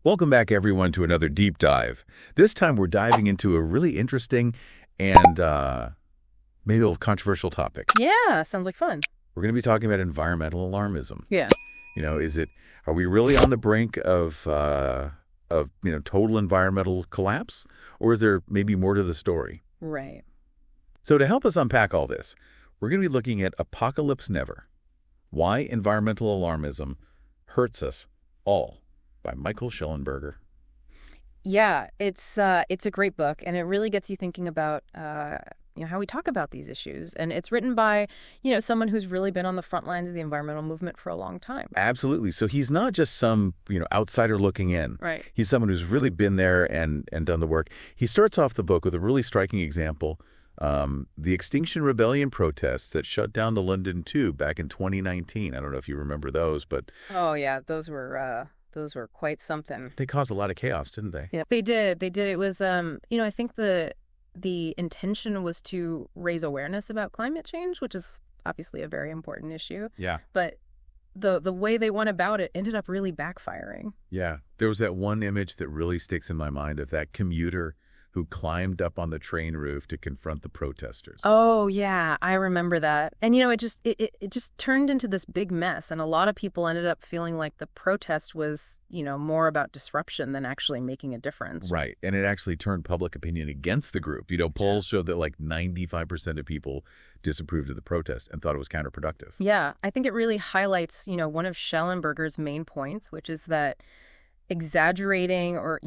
Welcome back, everyone, to another deep dive. This time we're diving into a really interesting and maybe a little controversial topic. Yeah, sounds like fun. We're going to be talking about environmental alarmism. Yeah. Are we really on the brink of total environmental collapse? Or is there maybe more to the story? Right. So to help us unpack all this, we're going to be looking at Apocalypse Never: Why Environmental Alarmism Hurts Us All by Michael Shellenberger. Yeah, it's a great book, and it really gets you thinking about how we talk about these issues. And it's written by someone who's really been on the front lines of the environmental movement for a long time. Absolutely. So he's not just some outsider looking in. Right. He's someone who's really been there and done the work. He starts off the book with a really striking example. The Extinction Rebellion protests that shut down the London Tube back in 2019. I don't know if you remember those, but oh yeah, those were quite something. they caused a lot of chaos, didn't they? Yeah, they did. It was I think the intention was to raise awareness about climate change, which is obviously a very important issue. Yeah. But the way they went about it ended up really backfiring. Yeah. There was that one image that really sticks in my mind of that commuter who climbed up on the train roof to confront the protesters. Oh yeah, I remember that. And it just turned into this big mess, and a lot of people ended up feeling like the protest was, more about disruption than actually making a difference. Right. And it actually turned public opinion against the group. Polls showed that like 95% of people disapproved of the protest and thought it was counterproductive. Yeah, I think it really highlights, one of Schellenberger's main points, which is that exaggerating or,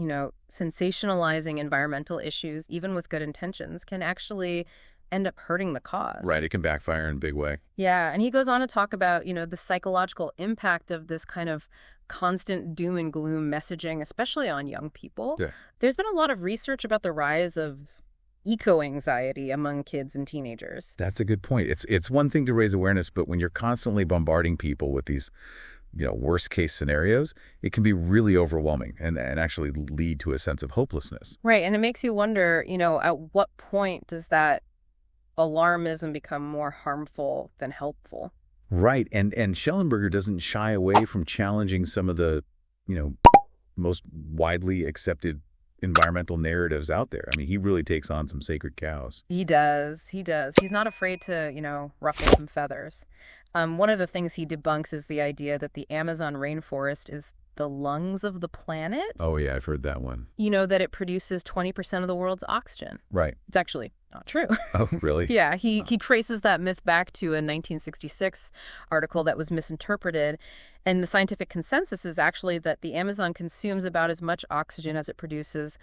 sensationalizing environmental issues, even with good intentions, can actually end up hurting the cause. Right. It can backfire in a big way. Yeah. And he goes on to talk about, the psychological impact of this kind of constant doom and gloom messaging, especially on young people. Yeah. There's been a lot of research about the rise of eco-anxiety among kids and teenagers. That's a good point. It's one thing to raise awareness, but when you're constantly bombarding people with these worst case scenarios, it can be really overwhelming and actually lead to a sense of hopelessness. Right. And it makes you wonder, at what point does that alarmism become more harmful than helpful? Right. And Schellenberger doesn't shy away from challenging some of the, most widely accepted environmental narratives out there. I mean, he really takes on some sacred cows. He does. He's not afraid to, ruffle some feathers. One of the things he debunks is the idea that the Amazon rainforest is the lungs of the planet. Oh, yeah, I've heard that one. That it produces 20% of the world's oxygen. Right. It's actually not true. Oh, really? Yeah, he traces that myth back to a 1966 article that was misinterpreted. And the scientific consensus is actually that the Amazon consumes about as much oxygen as it produces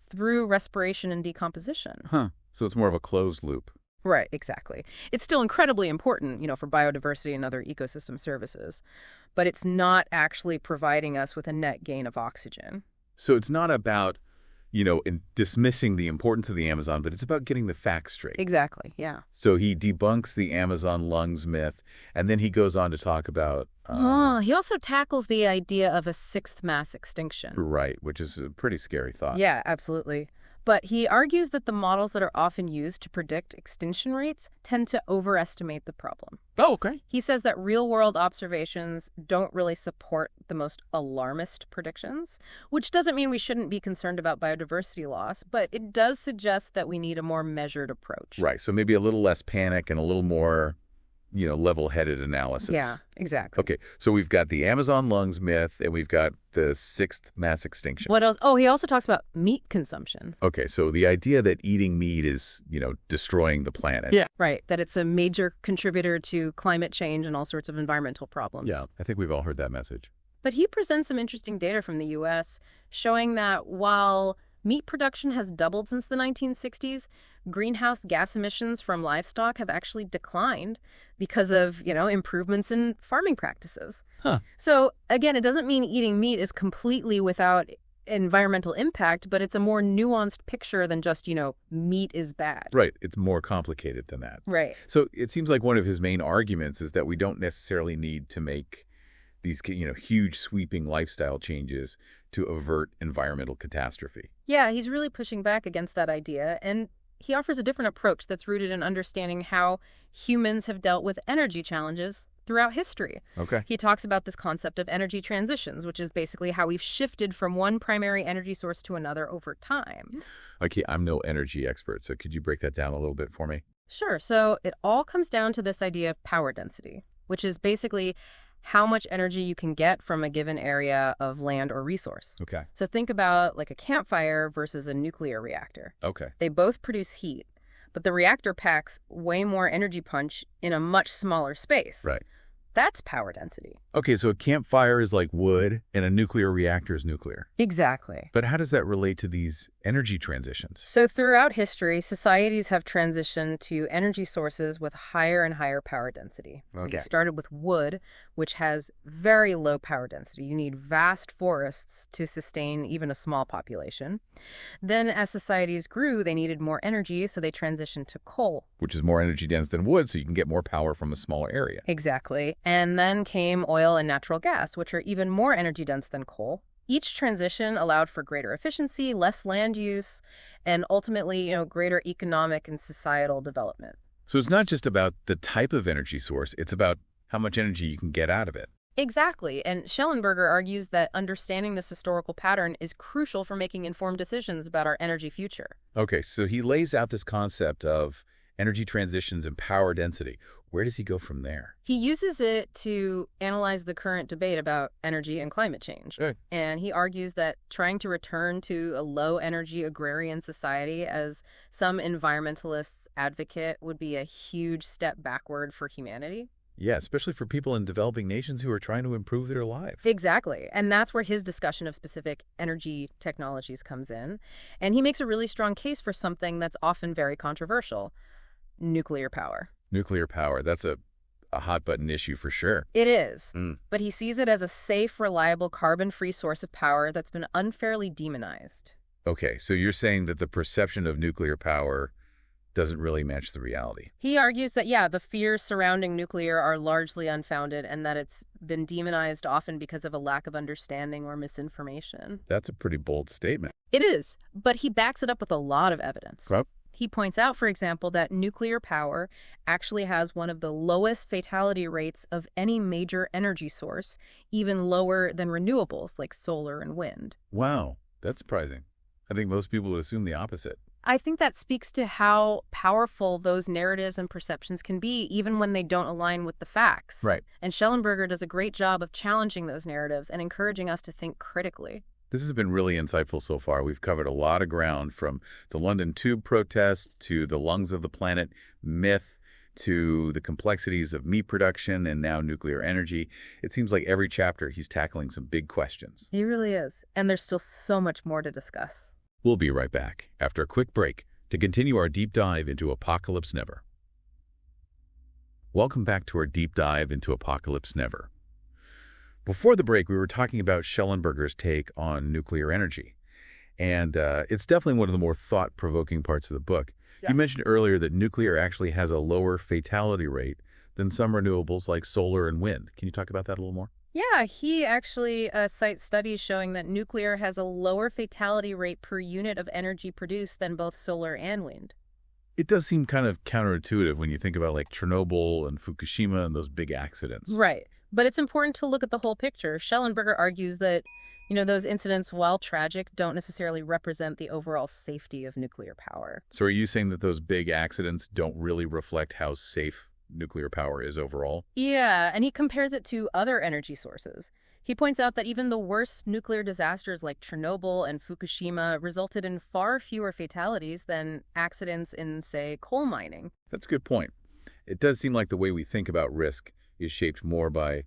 through respiration and decomposition. Huh. So it's more of a closed loop. Right, exactly. It's still incredibly important, for biodiversity and other ecosystem services, but it's not actually providing us with a net gain of oxygen. So it's not about, in dismissing the importance of the Amazon, but it's about getting the facts straight. Exactly, yeah. So he debunks the Amazon lungs myth, and then he goes on to talk about... he also tackles the idea of a sixth mass extinction. Right, which is a pretty scary thought. Yeah, absolutely. But he argues that the models that are often used to predict extinction rates tend to overestimate the problem. Oh, okay. He says that real-world observations don't really support the most alarmist predictions, which doesn't mean we shouldn't be concerned about biodiversity loss, but it does suggest that we need a more measured approach. Right, so maybe a little less panic and a little more... level-headed analysis. Yeah, exactly. Okay, so we've got the Amazon lungs myth, and we've got the sixth mass extinction. What else? Oh, he also talks about meat consumption. Okay, so the idea that eating meat is, destroying the planet. Yeah. Right, that it's a major contributor to climate change and all sorts of environmental problems. Yeah, I think we've all heard that message. But he presents some interesting data from the U.S. showing that while meat production has doubled since the 1960s, greenhouse gas emissions from livestock have actually declined because of, improvements in farming practices. Huh. So, again, it doesn't mean eating meat is completely without environmental impact, but it's a more nuanced picture than just, meat is bad. Right. It's more complicated than that. Right. So it seems like one of his main arguments is that we don't necessarily need to make these, huge sweeping lifestyle changes to avert environmental catastrophe. Yeah, he's really pushing back against that idea. And he offers a different approach that's rooted in understanding how humans have dealt with energy challenges throughout history. Okay. He talks about this concept of energy transitions, which is basically how we've shifted from one primary energy source to another over time. Okay, I'm no energy expert, so could you break that down a little bit for me? Sure, so it all comes down to this idea of power density, which is basically how much energy you can get from a given area of land or resource. Okay. So think about like a campfire versus a nuclear reactor. Okay. They both produce heat, but the reactor packs way more energy punch in a much smaller space. Right. That's power density. Okay, so a campfire is like wood and a nuclear reactor is nuclear. Exactly. But how does that relate to these energy transitions? So throughout history, societies have transitioned to energy sources with higher and higher power density. So Okay. you started with wood, which has very low power density. You need vast forests to sustain even a small population. Then as societies grew, they needed more energy, so they transitioned to coal. Which is more energy dense than wood, so you can get more power from a smaller area. Exactly. And then came oil and natural gas, which are even more energy dense than coal. Each transition allowed for greater efficiency, less land use, and ultimately, greater economic and societal development. So it's not just about the type of energy source, it's about how much energy you can get out of it. Exactly. And Shellenberger argues that understanding this historical pattern is crucial for making informed decisions about our energy future. Okay, so he lays out this concept of energy transitions and power density. Where does he go from there? He uses it to analyze the current debate about energy and climate change. Good. And he argues that trying to return to a low-energy agrarian society, as some environmentalists advocate, would be a huge step backward for humanity. Yeah, especially for people in developing nations who are trying to improve their lives. Exactly. And that's where his discussion of specific energy technologies comes in. And he makes a really strong case for something that's often very controversial: nuclear power. Nuclear power, that's a hot-button issue for sure. It is. Mm. But he sees it as a safe, reliable, carbon-free source of power that's been unfairly demonized. Okay, so you're saying that the perception of nuclear power doesn't really match the reality. He argues that, the fears surrounding nuclear are largely unfounded and that it's been demonized often because of a lack of understanding or misinformation. That's a pretty bold statement. It is, but he backs it up with a lot of evidence. Right. He points out, for example, that nuclear power actually has one of the lowest fatality rates of any major energy source, even lower than renewables like solar and wind. Wow, that's surprising. I think most people would assume the opposite. I think that speaks to how powerful those narratives and perceptions can be, even when they don't align with the facts. Right. And Shellenberger does a great job of challenging those narratives and encouraging us to think critically. This has been really insightful so far. We've covered a lot of ground, from the London Tube protest to the lungs of the planet myth to the complexities of meat production and now nuclear energy. It seems like every chapter he's tackling some big questions. He really is. And there's still so much more to discuss. We'll be right back after a quick break to continue our deep dive into Apocalypse Never. Welcome back to our deep dive into Apocalypse Never. Before the break, we were talking about Shellenberger's take on nuclear energy. And it's definitely one of the more thought-provoking parts of the book. Yeah. You mentioned earlier that nuclear actually has a lower fatality rate than some renewables like solar and wind. Can you talk about that a little more? Yeah, he actually cites studies showing that nuclear has a lower fatality rate per unit of energy produced than both solar and wind. It does seem kind of counterintuitive when you think about like Chernobyl and Fukushima and those big accidents. Right. But it's important to look at the whole picture. Shellenberger argues that, those incidents, while tragic, don't necessarily represent the overall safety of nuclear power. So are you saying that those big accidents don't really reflect how safe nuclear power is overall? Yeah, and he compares it to other energy sources. He points out that even the worst nuclear disasters like Chernobyl and Fukushima resulted in far fewer fatalities than accidents in, say, coal mining. That's a good point. It does seem like the way we think about risk is shaped more by,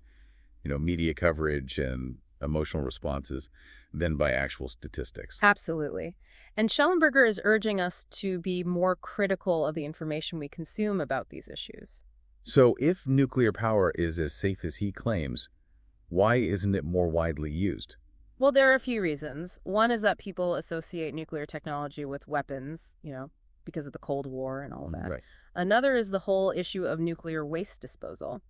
media coverage and emotional responses than by actual statistics. Absolutely. And Shellenberger is urging us to be more critical of the information we consume about these issues. So if nuclear power is as safe as he claims, why isn't it more widely used? Well, there are a few reasons. One is that people associate nuclear technology with weapons, because of the Cold War and all of that. Right. Another is the whole issue of nuclear waste disposal.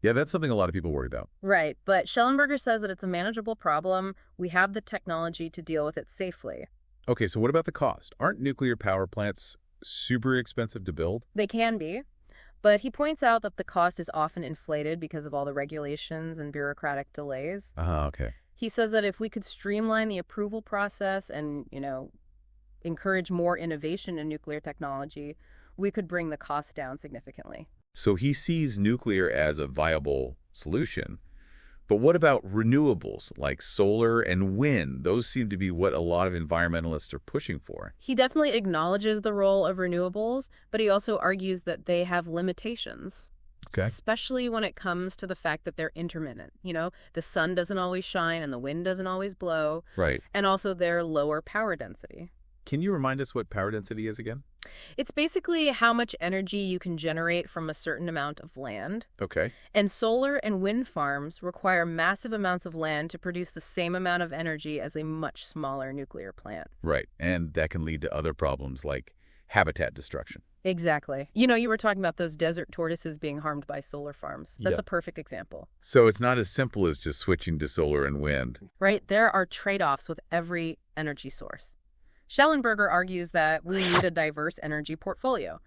Yeah, that's something a lot of people worry about. Right, but Shellenberger says that it's a manageable problem. We have the technology to deal with it safely. Okay, so what about the cost? Aren't nuclear power plants super expensive to build? They can be, But he points out that the cost is often inflated because of all the regulations and bureaucratic delays. Okay. He says that if we could streamline the approval process and, encourage more innovation in nuclear technology, we could bring the cost down significantly. So he sees nuclear as a viable solution. But what about renewables like solar and wind? Those seem to be what a lot of environmentalists are pushing for. He definitely acknowledges the role of renewables, but he also argues that they have limitations. Okay. Especially when it comes to the fact that they're intermittent. The sun doesn't always shine and the wind doesn't always blow. Right. And also their lower power density. Can you remind us what power density is again? It's basically how much energy you can generate from a certain amount of land. Okay. And solar and wind farms require massive amounts of land to produce the same amount of energy as a much smaller nuclear plant. Right. And that can lead to other problems like habitat destruction. Exactly. You were talking about those desert tortoises being harmed by solar farms. That's a perfect example. So it's not as simple as just switching to solar and wind. Right. There are trade-offs with every energy source. Shellenberger argues that we need a diverse energy portfolio.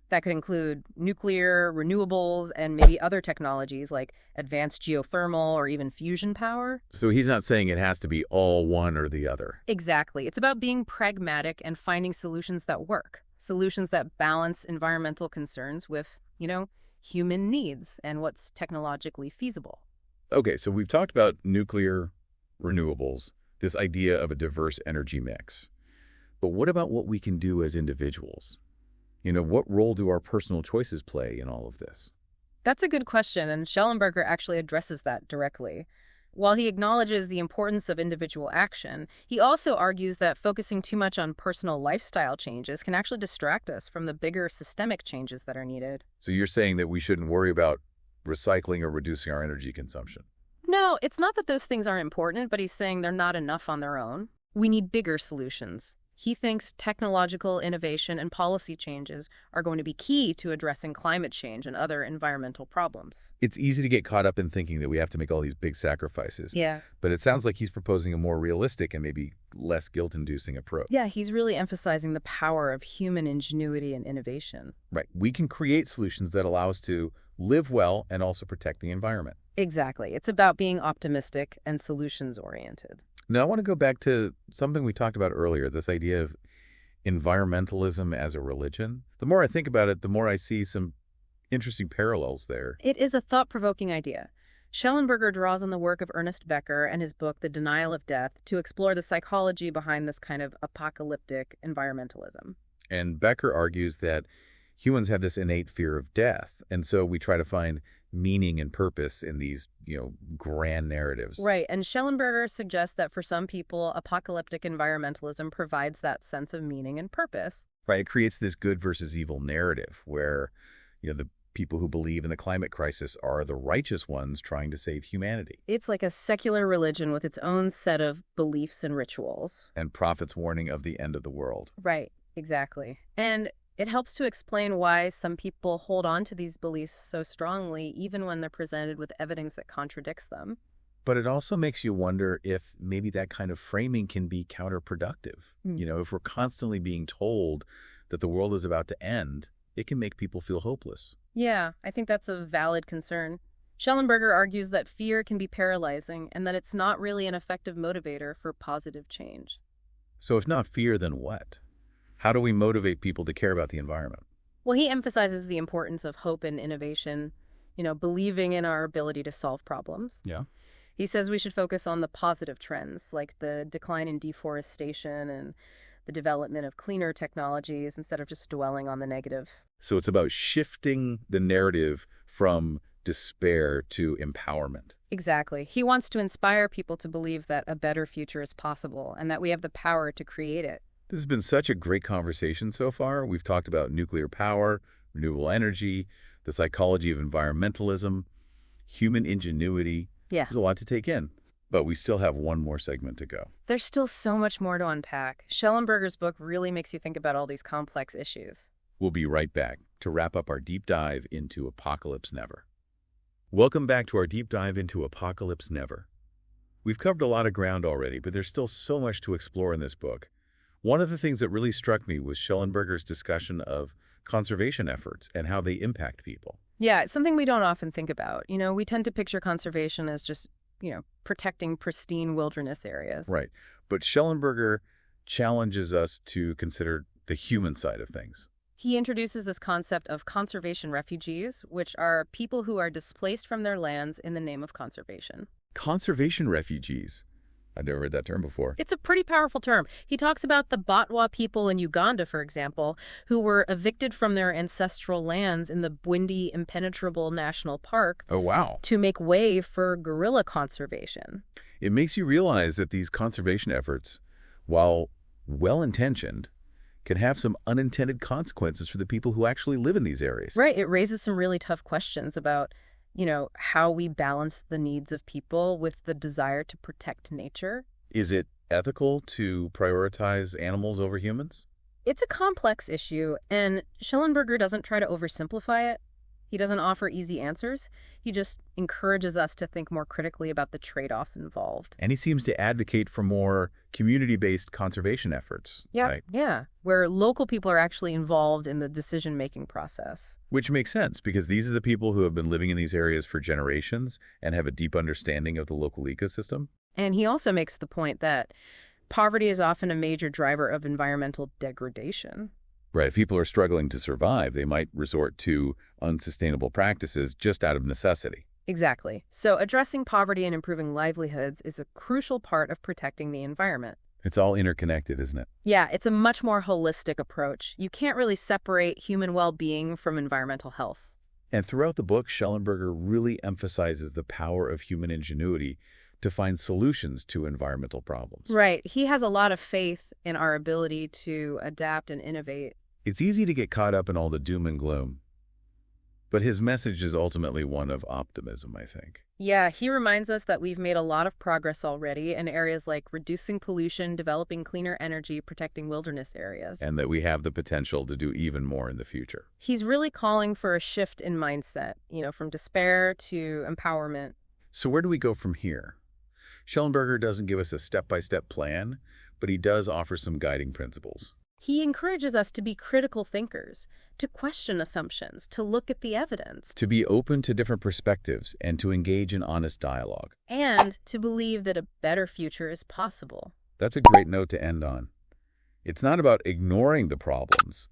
That could include nuclear, renewables, and maybe other technologies like advanced geothermal or even fusion power. So he's not saying it has to be all one or the other. Exactly. It's about being pragmatic and finding solutions that work. Solutions that balance environmental concerns with, human needs and what's technologically feasible. Okay, so we've talked about nuclear, renewables, this idea of a diverse energy mix. But what about what we can do as individuals? What role do our personal choices play in all of this? That's a good question, and Shellenberger actually addresses that directly. While he acknowledges the importance of individual action, he also argues that focusing too much on personal lifestyle changes can actually distract us from the bigger systemic changes that are needed. So you're saying that we shouldn't worry about recycling or reducing our energy consumption? No, it's not that those things aren't important, but he's saying they're not enough on their own. We need bigger solutions. He thinks technological innovation and policy changes are going to be key to addressing climate change and other environmental problems. It's easy to get caught up in thinking that we have to make all these big sacrifices. Yeah. But it sounds like he's proposing a more realistic and maybe less guilt-inducing approach. Yeah, he's really emphasizing the power of human ingenuity and innovation. Right. We can create solutions that allow us to live well and also protect the environment. Exactly. It's about being optimistic and solutions-oriented. Now, I want to go back to something we talked about earlier, this idea of environmentalism as a religion. The more I think about it, the more I see some interesting parallels there. It is a thought-provoking idea. Shellenberger draws on the work of Ernest Becker and his book, The Denial of Death, to explore the psychology behind this kind of apocalyptic environmentalism. And Becker argues that humans have this innate fear of death, and so we try to find meaning and purpose in these, grand narratives. Right, and Shellenberger suggests that for some people, apocalyptic environmentalism provides that sense of meaning and purpose. Right, it creates this good versus evil narrative where, the people who believe in the climate crisis are the righteous ones trying to save humanity. It's like a secular religion with its own set of beliefs and rituals. And prophets warning of the end of the world. Right, exactly. And it helps to explain why some people hold on to these beliefs so strongly, even when they're presented with evidence that contradicts them. But it also makes you wonder if maybe that kind of framing can be counterproductive. If we're constantly being told that the world is about to end, it can make people feel hopeless. Yeah, I think that's a valid concern. Shellenberger argues that fear can be paralyzing and that it's not really an effective motivator for positive change. So if not fear, then what? How do we motivate people to care about the environment? Well, he emphasizes the importance of hope and innovation, believing in our ability to solve problems. Yeah. He says we should focus on the positive trends, like the decline in deforestation and the development of cleaner technologies, instead of just dwelling on the negative. So it's about shifting the narrative from despair to empowerment. Exactly. He wants to inspire people to believe that a better future is possible and that we have the power to create it. This has been such a great conversation so far. We've talked about nuclear power, renewable energy, the psychology of environmentalism, human ingenuity. Yeah. There's a lot to take in, but we still have one more segment to go. There's still so much more to unpack. Shellenberger's book really makes you think about all these complex issues. We'll be right back to wrap up our deep dive into Apocalypse Never. Welcome back to our deep dive into Apocalypse Never. We've covered a lot of ground already, but there's still so much to explore in this book. One of the things that really struck me was Shellenberger's discussion of conservation efforts and how they impact people. Yeah, it's something we don't often think about. We tend to picture conservation as just, protecting pristine wilderness areas. Right. But Shellenberger challenges us to consider the human side of things. He introduces this concept of conservation refugees, which are people who are displaced from their lands in the name of conservation. Conservation refugees. I've never heard that term before. It's a pretty powerful term. He talks about the Batwa people in Uganda, for example, who were evicted from their ancestral lands in the Bwindi Impenetrable National Park. Oh, wow. To make way for gorilla conservation. It makes you realize that these conservation efforts, while well-intentioned, can have some unintended consequences for the people who actually live in these areas. Right. It raises some really tough questions about, how we balance the needs of people with the desire to protect nature. Is it ethical to prioritize animals over humans? It's a complex issue, and Shellenberger doesn't try to oversimplify it. He doesn't offer easy answers. He just encourages us to think more critically about the trade-offs involved. And he seems to advocate for more community-based conservation efforts. Yeah, right? Yeah, where local people are actually involved in the decision-making process. Which makes sense, because these are the people who have been living in these areas for generations and have a deep understanding of the local ecosystem. And he also makes the point that poverty is often a major driver of environmental degradation. Right. If people are struggling to survive, they might resort to unsustainable practices just out of necessity. Exactly. So addressing poverty and improving livelihoods is a crucial part of protecting the environment. It's all interconnected, isn't it? Yeah, it's a much more holistic approach. You can't really separate human well-being from environmental health. And throughout the book, Shellenberger really emphasizes the power of human ingenuity to find solutions to environmental problems. Right. He has a lot of faith in our ability to adapt and innovate. It's easy to get caught up in all the doom and gloom, but his message is ultimately one of optimism, I think. Yeah, he reminds us that we've made a lot of progress already in areas like reducing pollution, developing cleaner energy, protecting wilderness areas. And that we have the potential to do even more in the future. He's really calling for a shift in mindset, from despair to empowerment. So where do we go from here? Shellenberger doesn't give us a step-by-step plan, but he does offer some guiding principles. He encourages us to be critical thinkers, to question assumptions, to look at the evidence. To be open to different perspectives and to engage in honest dialogue. And to believe that a better future is possible. That's a great note to end on. It's not about ignoring the problems,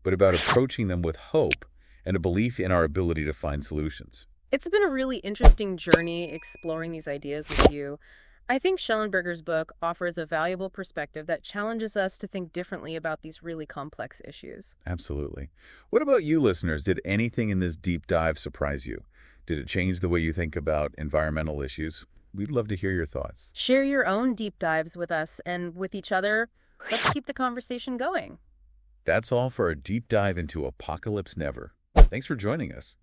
but about approaching them with hope and a belief in our ability to find solutions. It's been a really interesting journey exploring these ideas with you. I think Shellenberger's book offers a valuable perspective that challenges us to think differently about these really complex issues. Absolutely. What about you, listeners? Did anything in this deep dive surprise you? Did it change the way you think about environmental issues? We'd love to hear your thoughts. Share your own deep dives with us and with each other. Let's keep the conversation going. That's all for a deep dive into Apocalypse Never. Thanks for joining us.